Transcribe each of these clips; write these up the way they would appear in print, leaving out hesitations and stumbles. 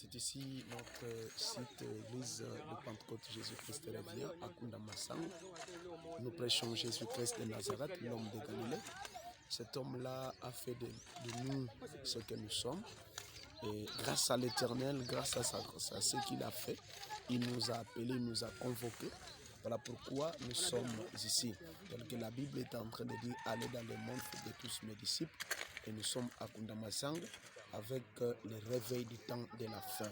C'est ici notre site église de Pentecôte Jésus-Christ revient à Kunda-Massang. Nous prêchons Jésus-Christ de Nazareth, l'homme de Galilée. Cet homme-là a fait de nous ce que nous sommes. Et grâce à l'Éternel, grâce à ce qu'il a fait, il nous a appelés, il nous a convoqués. Voilà pourquoi nous sommes ici. Tel que la Bible est en train de dire, allez dans le monde, faites de tous mes disciples. Et nous sommes à Kunda-Massang avec le réveil du temps de la fin.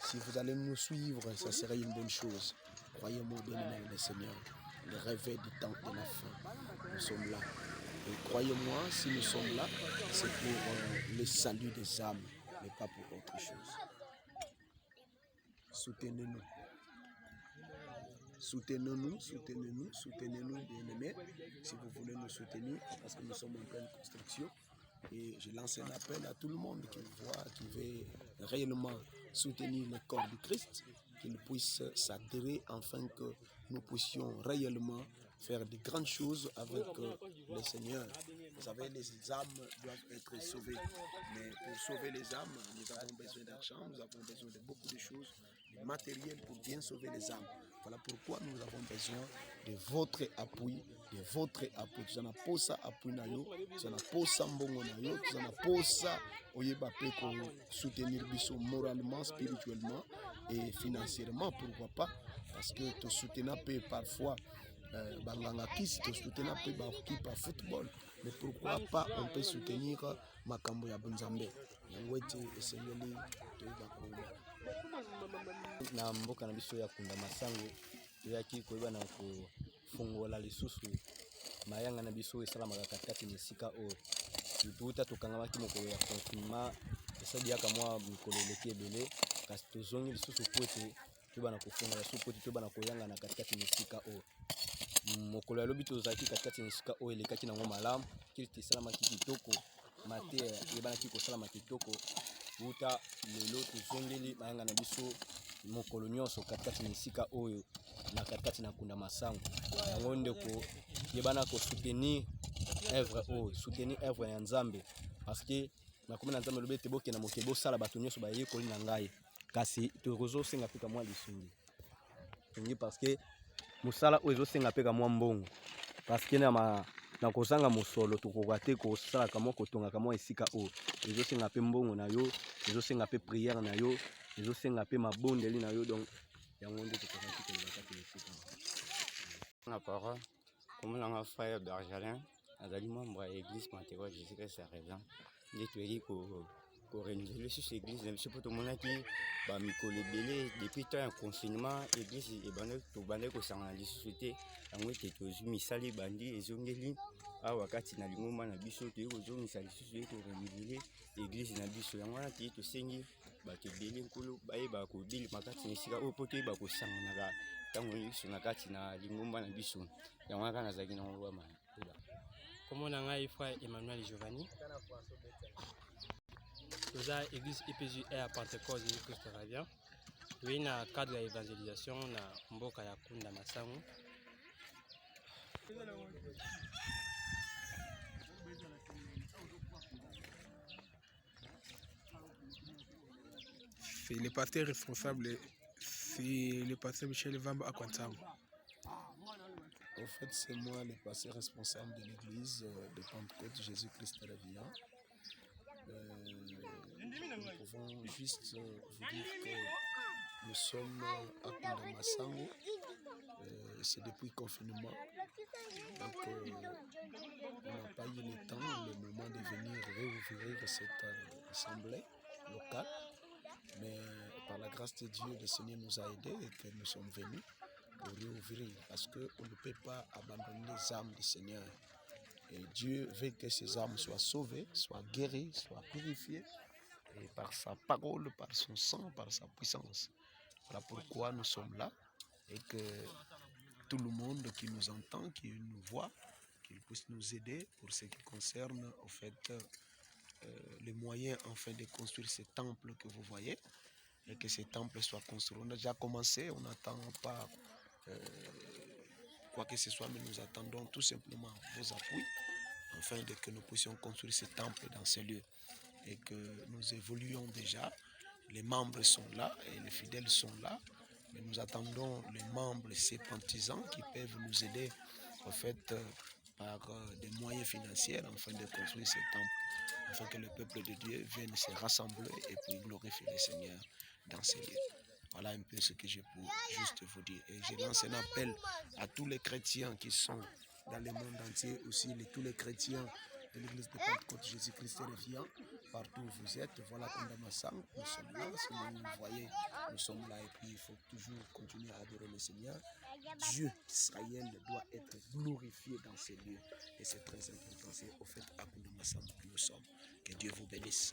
Si vous allez nous suivre, ça serait une bonne chose. Croyez-moi, bien-aimés le Seigneur, le réveil du temps de la fin. Nous sommes là. Et croyez-moi, si nous sommes là, c'est pour le salut des âmes, mais pas pour autre chose. Soutenez-nous. Soutenez-nous, soutenez-nous, soutenez-nous, bien-aimés, si vous voulez nous soutenir, parce que nous sommes en pleine construction. Et je lance un appel à tout le monde qui voit, qui veut réellement soutenir le corps du Christ, qu'il puisse s'adhérer afin que nous puissions réellement faire de grandes choses avec le Seigneur. Vous savez, les âmes doivent être sauvées. Mais pour sauver les âmes, nous avons besoin d'argent, nous avons besoin de beaucoup de choses, de matériel pour bien sauver les âmes. Voilà pourquoi nous avons besoin de votre appui, de votre appui. Nous avons posa appui na yo, nous avons posa mbongo na yo, nous avons posa oyeba pe ko soutenir biso moralement, spirituellement et financièrement, pourquoi pas, parce que te soutenir peut parfois banganga kisi, te soutenir peut équipe à football, mais pourquoi pas on peut soutenir makambo ya bunzambe. Ngwete esengeli toyeba ko na mboka na biso ya Kunda-Massang toyaki koyeba na kofungola lisusu mayanga na biso esalamaka katikati na esika oyo tuta tokangamaki mokolo ya confinement esadiaka mwa mikolo eleki ebele kasi tozongi lisusu po ete toyeba na kofungola lisusu po ete toyeba na koyanga na katikati na esika oyo mokolo ya lobi tozalaki katikati na esika oyo elekaki nango malamu kiriti esalamaki kitoko mateya eyebanaki kosalama kitoko uta lelo tozongeli mayanga na biso mokolo nyonso katikati na esika oyo na katikati na Kunda-Massang yango ndeko yebana ko soutenir œuvre oyo soutenir œuvre ya Nzambe parce que nakomi na Nzambe lobi ete bokenda mokili bosala bato nyonso bayekoli na ngai kasi tokozosenga mpe kamwa lisungi tongi parce que mosala oyo ezosenga mpe kamwa mbongo parce que na kozanga mosolo tokoka te kosalaka mwa kotongaka mwa esika oyo ezosenga mpe mbongo na yo ezosenga mpe prière na yo ezosenga mpe mabondeli na yo donc yango nde tokozaki kolobaka te esika na parole komonanga frère Bergelin azali membre ya église Pentecôte Jésus-Christ revient nde toyeli korenouveler sur église na biso mpo tomonaki bamikolo ebele depuis temps ya confinement église tobandaki kosangana lisusu te yango ete tozwi misala ebandi ezongeli awa kati na lingomba na biso toyei kozongisa lisusu ye korenouveler église na biso yango wana toyei tosengi bato ebele nkolo bayeba kobilima kati na esika oyo mpo toyeba kosanganaka ntango nyonso na kati na lingomba na biso yango kaka nazalaki nango wama Comment on a frère Emmanuel Giovanni. Nous avons l'église EPJ à Pentecôte Jésus-Christ revient. Oui, dans le cadre de l'évangélisation, na mboka ya Kunda-Massang. C'est le pasteur responsable, c'est le pasteur Michel Vamba à Kwanzango. En fait, c'est moi le pasteur responsable de l'église de Pentecôte Jésus-Christ revient. Nous pouvons juste vous dire que nous sommes à Kunda-Massang. C'est depuis le confinement. Donc, on n'a pas eu le temps, le moment de venir réouvrir cette assemblée locale. Mais par la grâce de Dieu, le Seigneur nous a aidés et que nous sommes venus pour réouvrir. Parce qu'on ne peut pas abandonner les âmes du Seigneur. Et Dieu veut que ces âmes soient sauvées, soient guéries, soient purifiées. Et par sa parole, par son sang, par sa puissance. Voilà pourquoi nous sommes là. Et que tout le monde qui nous entend, qui nous voit, qu'il puisse nous aider pour ce qui concerne au fait les moyens enfin de construire ce temple que vous voyez et que ce temple soit construit. On a déjà commencé, on n'attend pas quoi que ce soit, mais nous attendons tout simplement vos appuis afin que nous puissions construire ce temple dans ces lieux et que nous évoluons déjà les membres sont là et les fidèles sont là. Mais nous attendons les membres sympathisants qui peuvent nous aider en fait par des moyens financiers afin de construire ce temple, afin que le peuple de Dieu vienne se rassembler et puis glorifier le Seigneur dans ces lieux. Voilà un peu ce que je peux juste vous dire. Et je lance un appel à tous les chrétiens qui sont dans le monde entier, aussi tous les chrétiens de l'église de Pentecôte Jésus-Christ revient partout où vous êtes. Voilà Kondamassang, nous sommes là. Si vous nous voyez, nous sommes là et puis il faut toujours continuer à adorer le Seigneur. Dieu d'Israël doit être glorifié dans ces lieux et c'est très important. C'est au fait à Kondamassang que nous sommes. Que Dieu vous bénisse.